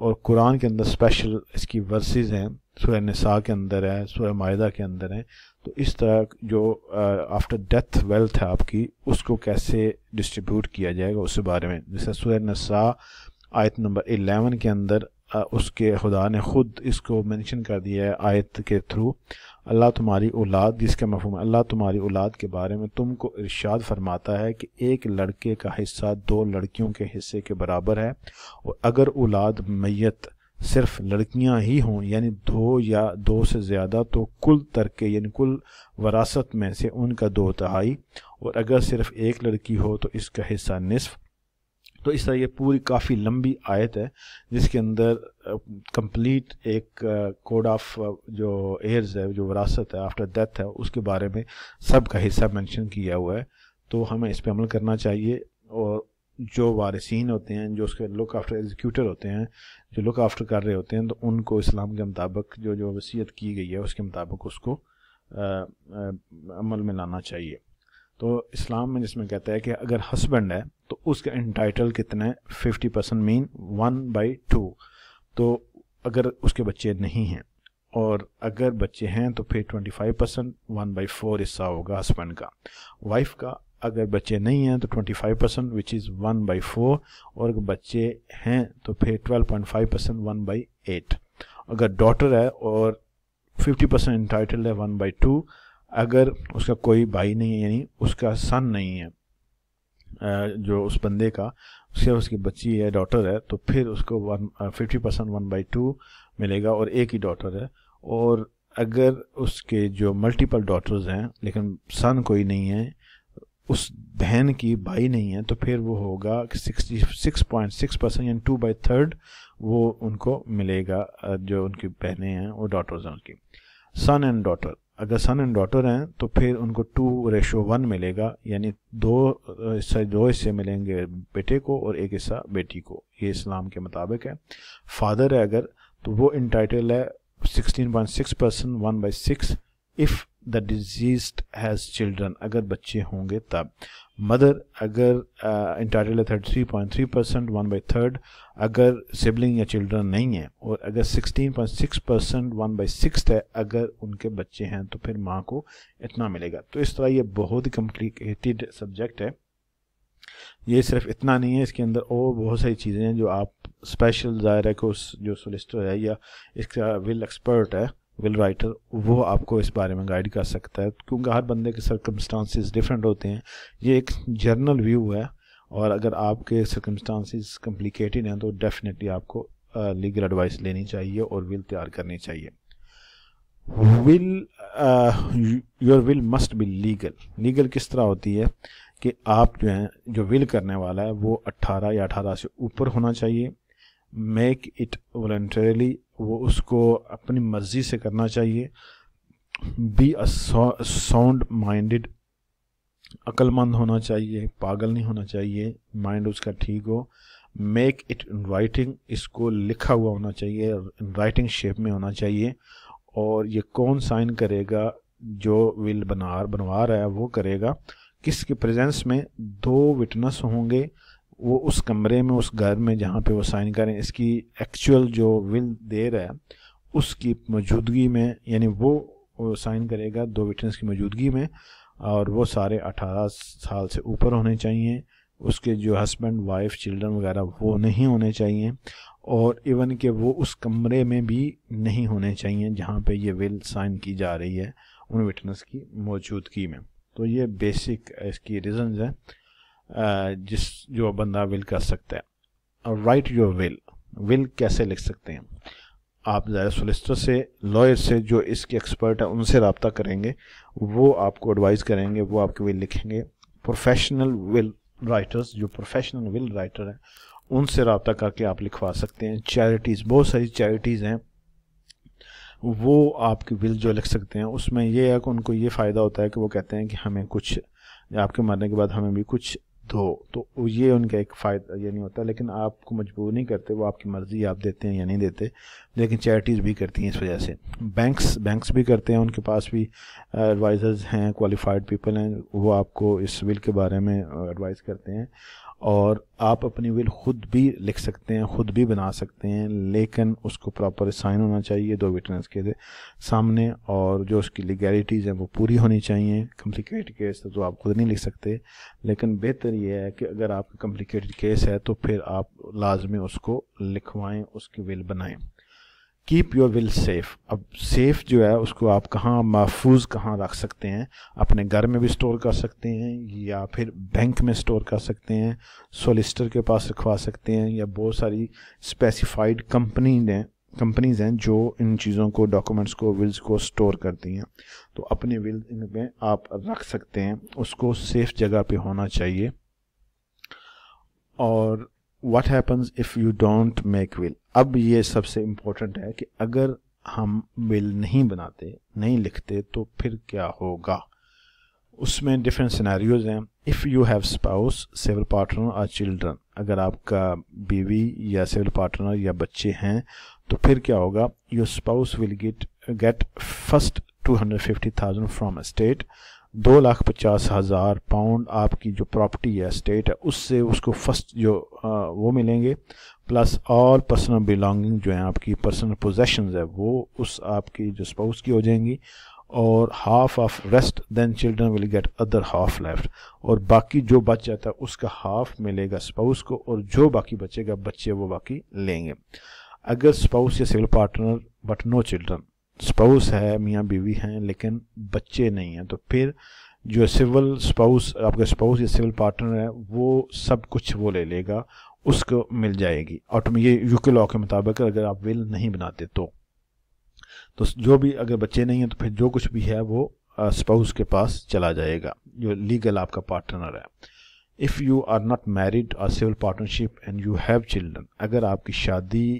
اور قرآن کے اندر اسپیشل اس کی ورسز ہیں، سورہ نساء کے اندر ہے، سورہ مائدہ کے اندر ہے. تو اس طرح جو آفٹر ڈیتھ ویلتھ ہے آپ کی، اس کو کیسے ڈسٹریبیوٹ کیا جائے گا اس کے بارے میں. جیسے سورہ نساء آیت نمبر 11 کے اندر اس کے خدا نے خود اس کو مینشن کر دیا ہے آیت کے تھرو. اللہ تمہاری اولاد، جس کا مفہوم ہے اللہ تمہاری اولاد کے بارے میں تم کو ارشاد فرماتا ہے کہ ایک لڑکے کا حصہ 2 لڑکیوں کے حصے کے برابر ہے، اور اگر اولاد میت صرف لڑکیاں ہی ہوں یعنی 2 یا 2 سے زیادہ تو کل ترکے یعنی کل وراثت میں سے ان کا 2/3، اور اگر صرف ایک لڑکی ہو تو اس کا حصہ نصف. تو اس طرح یہ پوری کافی لمبی آیت ہے جس کے اندر کمپلیٹ ایک کوڈ آف جو ایئرز ہے، جو وراثت ہے آفٹر ڈیتھ ہے، اس کے بارے میں سب کا حصہ مینشن کیا ہوا ہے. تو ہمیں اس پہ عمل کرنا چاہیے، اور جو وارثین ہوتے ہیں، جو اس کے لک آفٹر ایگزیکیوٹر ہوتے ہیں، جو لک آفٹر کر رہے ہوتے ہیں، تو ان کو اسلام کے مطابق جو وصیت کی گئی ہے اس کے مطابق اس کو عمل میں لانا چاہیے. تو اسلام میں جس میں کہتا ہے کہ اگر ہسبینڈ ہے تو اس کا انٹائٹل کتنا ہے 50% مین 1/2. تو اگر اس کے بچے نہیں ہیں، اور اگر بچے ہیں تو پھر 25% 1/4 حصہ ہوگا ہسبینڈ کا. وائف کا اگر بچے نہیں ہیں تو 25% which is 1/4، اور اگر بچے ہیں تو پھر 12.5% 1/8. اگر ڈاٹر ہے اور 50% انٹائٹل ہے 1/2، اگر اس کا کوئی بھائی نہیں ہے یعنی اس کا سن نہیں ہے جو اس بندے کا، اس کی بچی ہے ڈاٹر ہے، تو پھر اس کو 50% 1/2 ملے گا، اور ایک ہی ڈاٹر ہے. اور اگر اس کے جو ملٹیپل ڈاٹرز ہیں لیکن سن کوئی نہیں ہے، اس بہن کی بھائی نہیں ہے، تو پھر وہ ہوگا 66.6% یعنی 2/3 وہ ان کو ملے گا، جو ان کی بہنیں ہیں وہ ڈاٹرز ہیں ان کی. سن اینڈ ڈاٹر، اگر سن اینڈ ڈاٹر ہیں تو پھر ان کو 2:1 ملے گا، یعنی 2 حصے ملیں گے بیٹے کو اور 1 حصہ بیٹی کو. یہ اسلام کے مطابق ہے. فادر ہے اگر تو وہ انٹائٹل ہے 16.6% 1/6 if the deceased has children، اگر بچے ہوں گے تب. مدر اگر انٹائٹل ہے 33.3% 1/3 اگر سبلنگ یا چلڈرن نہیں ہیں، اور اگر 16.6% 1/6 ہے اگر ان کے بچے ہیں، تو پھر ماں کو اتنا ملے گا. تو اس طرح یہ بہت ہی کمپلیکیٹڈ سبجیکٹ ہے. یہ صرف اتنا نہیں ہے، اس کے اندر اور بہت ساری چیزیں ہیں جو آپ اسپیشل ظاہر ہے کہ اس جو سولیسٹر ہے یا اس کا ول ایکسپرٹ ہے، ول رائٹر، وہ آپ کو اس بارے میں گائیڈ کر سکتا ہے، کیونکہ ہر بندے کے سرکمسٹانسز ڈیفرنٹ ہوتے ہیں. یہ ایک جرنل ویو ہے، اور اگر آپ کے سرکمسٹانسز کمپلیکیٹڈ ہیں تو ڈیفینیٹلی آپ کو لیگل ایڈوائس لینی چاہیے اور ول تیار کرنی چاہیے. Your will must be legal. Legal کس طرح ہوتی ہے کہ آپ جو ہیں جو ول کرنے والا ہے وہ 18 یا 18 سے اوپر ہونا چاہیے. میک اٹ والنٹریلی، وہ اس کو اپنی مرضی سے کرنا چاہیے. بی ساؤنڈ مائنڈڈ، عقل مند ہونا چاہیے، پاگل نہیں ہونا چاہیے، مائنڈ اس کا ٹھیک ہو. میک اٹ ان رائٹنگ، اس کو لکھا ہوا ہونا چاہیے، ان رائٹنگ شیپ میں ہونا چاہیے. اور یہ کون سائن کرے گا؟ جو ول بنوا رہا ہے وہ کرے گا. کس کے پریزنس میں؟ 2 وٹنس ہوں گے، وہ اس کمرے میں، اس گھر میں جہاں پہ وہ سائن کریں. اس کی ایکچوئل جو ول دے رہا ہے اس کی موجودگی میں، یعنی وہ سائن کرے گا 2 وٹنس کی موجودگی میں، اور وہ سارے 18 سال سے اوپر ہونے چاہیے. اس کے جو ہسبینڈ وائف چلڈرن وغیرہ وہ نہیں ہونے چاہیے، اور ایون کہ وہ اس کمرے میں بھی نہیں ہونے چاہیے جہاں پہ یہ ول سائن کی جا رہی ہے ان وٹنس کی موجودگی میں. تو یہ بیسک اس کی ریزنز ہیں جو بندہ ول کر سکتا ہے. رائٹ یور ول کیسے لکھ سکتے ہیں؟ آپ ظاہر سولیسٹر سے، لائر سے، جو اس کے ایکسپرٹ ہیں ان سے رابطہ کریں گے، وہ آپ کو ایڈوائز کریں گے، وہ آپ کے ول لکھیں گے. پروفیشنل ول رائٹرز، جو پروفیشنل ول رائٹر ہیں ان سے رابطہ کر کے آپ لکھوا سکتے ہیں. چیریٹیز، بہت ساری چیریٹیز ہیں، وہ آپ کی ول جو لکھ سکتے ہیں. اس میں یہ ہے کہ ان کو یہ فائدہ ہوتا ہے کہ وہ کہتے ہیں کہ ہمیں کچھ، آپ کے مرنے کے بعد ہمیں بھی کچھ دو، تو یہ ان کا ایک فائدہ یہ نہیں ہوتا. لیکن آپ کو مجبور نہیں کرتے، وہ آپ کی مرضی، آپ دیتے ہیں یا نہیں دیتے. لیکن چیریٹیز بھی کرتی ہیں اس وجہ سے. بینکس بھی کرتے ہیں، ان کے پاس بھی ایڈوائزرز ہیں، کوالیفائڈ پیپل ہیں، وہ آپ کو اس ول کے بارے میں ایڈوائز کرتے ہیں. اور آپ اپنی ول خود بھی لکھ سکتے ہیں, خود بھی بنا سکتے ہیں, لیکن اس کو پراپر سائن ہونا چاہیے 2 وٹنس کے سامنے, اور جو اس کی لیگیلٹیز ہیں وہ پوری ہونی چاہیے. کمپلیکیٹڈ کیس ہے تو آپ خود نہیں لکھ سکتے, لیکن بہتر یہ ہے کہ اگر آپ کا کمپلیکیٹڈ کیس ہے تو پھر آپ لازمی اس کو لکھوائیں, اس کی ول بنائیں. Keep your will safe. اب سیف جو ہے اس کو آپ کہاں محفوظ کہاں رکھ سکتے ہیں؟ اپنے گھر میں بھی سٹور کر سکتے ہیں, یا پھر بینک میں سٹور کر سکتے ہیں, سولیسٹر کے پاس رکھوا سکتے ہیں, یا بہت ساری اسپیسیفائڈ کمپنیز ہیں جو ان چیزوں کو, ڈاکومنٹس کو, ولز کو سٹور کرتی ہیں. تو اپنے ول میں آپ رکھ سکتے ہیں, اس کو سیف جگہ پہ ہونا چاہیے. اور what happens if you don't make will. اب یہ سب سے امپورٹنٹ ہے کہ اگر ہم will نہیں بناتے, نہیں لکھتے, تو پھر کیا ہوگا. اس میں ڈفرینٹ سینیریوز ہیں. if you have spouse, civil partner or children, اگر آپ کا بیوی یا سیول پارٹنر یا بچے ہیں تو پھر کیا ہوگا. your spouse will get first 250,000 from estate. 2,50,000 pound آپ کی جو پراپرٹی ہے, اسٹیٹ ہے, اس سے اس کو فرسٹ جو وہ ملیں گے, پلس آل پرسنل بلانگنگ جو ہیں آپ کی پرسنل پوزیشنز ہے وہ اس آپ کی جو اسپاؤس کی ہو جائیں گی, اور half of rest then children will get other half left, اور باقی جو بچ جاتا ہے اس کا ہاف ملے گا اسپاؤس کو, اور جو باقی بچے گا بچے وہ باقی لیں گے. اگر اسپاؤس یا civil partner but no children, spouse ہے, میاں بیوی ہیں, لیکن بچے نہیں ہیں, تو پھر جو سول اسپاؤس, آپ کا اسپاؤس یا سول پارٹنر ہے, وہ سب کچھ وہ لے لے گا, اس کو مل جائے گی. اور یہ یو کے لاء کے مطابق اگر آپ ول نہیں بناتے تو جو بھی, اگر بچے نہیں ہیں تو پھر جو کچھ بھی ہے وہ اسپاؤس کے پاس چلا جائے گا جو لیگل آپ کا پارٹنر ہے. If you are not married or civil partnership and you have children, اگر آپ کی شادی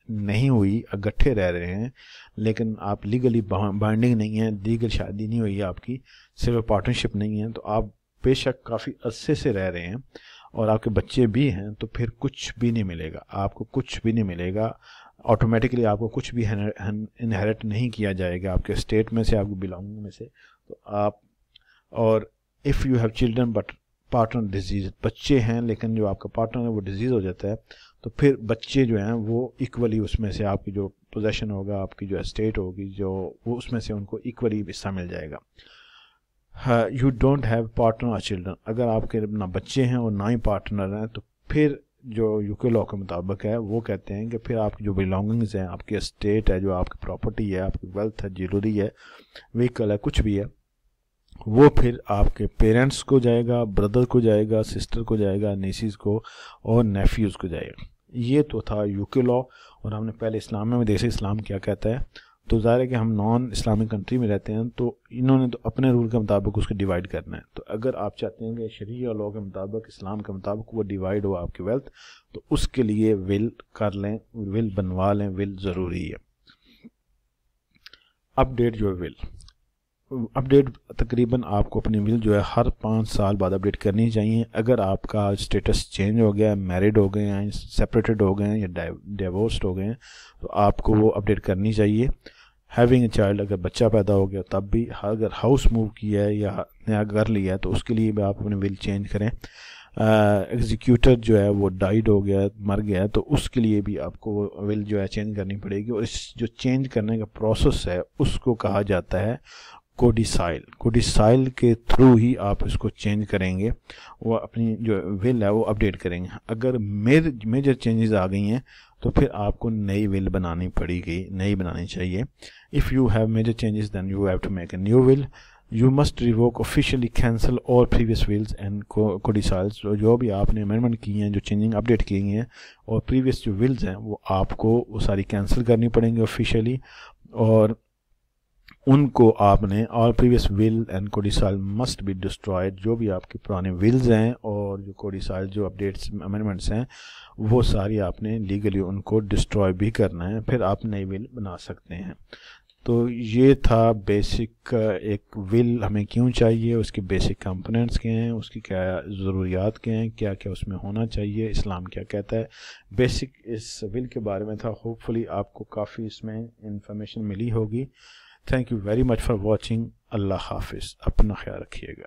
نہیں ہوئی, اکٹھے رہ رہے ہیں لیکن آپ لیگلی بائنڈنگ نہیں ہیں, لیگل شادی نہیں ہوئی ہے آپ کی, سول پارٹنرشپ نہیں ہے, تو آپ بے شک کافی عرصے سے رہ رہے ہیں اور آپ کے بچے بھی ہیں, تو پھر کچھ بھی نہیں ملے گا, آپ کو کچھ بھی نہیں ملے گا. آٹومیٹکلی آپ کو کچھ بھی انہیریٹ نہیں کیا جائے گا آپ کے اسٹیٹ میں سے, آپ کی بلانگنگ میں سے. تو آپ, اور if you have children but partner disease, بچے ہیں لیکن جو آپ کا پارٹنر ہے وہ ڈیزیز ہو جاتا ہے, تو پھر بچے جو ہیں وہ ایکولی اس میں سے آپ کی جو پوزیشن ہوگا, آپ کی جو اسٹیٹ ہوگی, جو وہ اس میں سے ان کو ایکولی حصہ مل جائے گا. یو ڈونٹ ہیو پارٹنر اور چلڈرن, اگر آپ کے نہ بچے ہیں اور نہ ہی پارٹنر ہیں, تو پھر جو یو کے لاء کے مطابق ہے وہ کہتے ہیں کہ پھر آپ کی جو بلانگنگز ہیں, آپ کی اسٹیٹ ہے, جو آپ کی پراپرٹی ہے, آپ کی ویلتھ ہے, جیولری ہے, وہیکل ہے, کچھ بھی ہے, وہ پھر آپ کے پیرنٹس کو جائے گا, بردر کو جائے گا, سسٹر کو جائے گا, نیسیز کو اور نیفیوز کو جائے گا. یہ تو تھا یو کے لاء. اور ہم نے پہلے اسلام میں دیکھا اسلام کیا کہتا ہے. تو ظاہر ہے کہ ہم نان اسلامک کنٹری میں رہتے ہیں, تو انہوں نے تو اپنے رول کے مطابق اس کو ڈیوائڈ کرنا ہے. تو اگر آپ چاہتے ہیں کہ شریعہ لاء کے مطابق, اسلام کے مطابق وہ ڈیوائڈ ہو آپ کی ویلتھ, تو اس کے لیے ول کر لیں, ول بنوا لیں, ول ضروری ہے. اپ ڈیٹ یور ول. اپڈیٹ تقریباً آپ کو اپنی ول جو ہے ہر 5 سال بعد اپڈیٹ کرنی چاہیے. اگر آپ کا اسٹیٹس چینج ہو گیا, میرڈ ہو گئے ہیں, سپریٹڈ ہو گئے ہیں, یا ڈیورسڈ ہو گئے ہیں, تو آپ کو وہ اپڈیٹ کرنی چاہیے. ہیونگ اے چائلڈ, اگر بچہ پیدا ہو گیا تب بھی, اگر ہاؤس موو کیا ہے یا نیا گھر لیا ہے تو اس کے لیے بھی آپ اپنی ول چینج کریں. ایگزیکیوٹر جو ہے وہ ڈائیڈ ہو گیا, مر گیا ہے, تو اس کے لیے بھی آپ کو ول جو ہے چینج کرنی پڑے گی. اور اس جو چینج کرنے کا پروسیس ہے اس کو کہا جاتا ہے کوڈیسائل. کوڈیسائل کے تھرو ہی آپ اس کو چینج کریں گے, وہ اپنی جو ول ہے وہ اپڈیٹ کریں گے. اگر میجر چینجز آ گئی ہیں تو پھر آپ کو نئی ول بنانی پڑے گی, نئی بنانی چاہیے. If you have major changes then you have to make a new will. You must revoke officially cancel all previous wills and codicils. جو بھی آپ نے امینڈمنٹ کی ہیں, جو چینجنگ اپڈیٹ کی گئی ہیں, اور پریویس جو ولز ہیں وہ آپ کو وہ ساری کینسل کرنی پڑیں گی آفیشلی, اور ان کو آپ نے all previous will and codicil must be destroyed. جو بھی آپ کے پرانے ولز ہیں اور جو کوڈیسائل جو اپڈیٹس امینڈمنٹس ہیں وہ ساری آپ نے لیگلی ان کو ڈسٹروائے بھی کرنا ہے, پھر آپ نئی ول بنا سکتے ہیں. تو یہ تھا بیسک, ایک ول ہمیں کیوں چاہیے, اس کے بیسک کمپوننٹس کیا ہیں, اس کی کیا ضروریات کیا ہیں, کیا کیا اس میں ہونا چاہیے, اسلام کیا کہتا ہے. بیسک اس ول کے بارے میں تھا. ہوپ فلی آپ کو کافی اس میں انفارمیشن ملی ہوگی. Thank you very much for watching. اللہ حافظ. اپنا خیال رکھیے گا.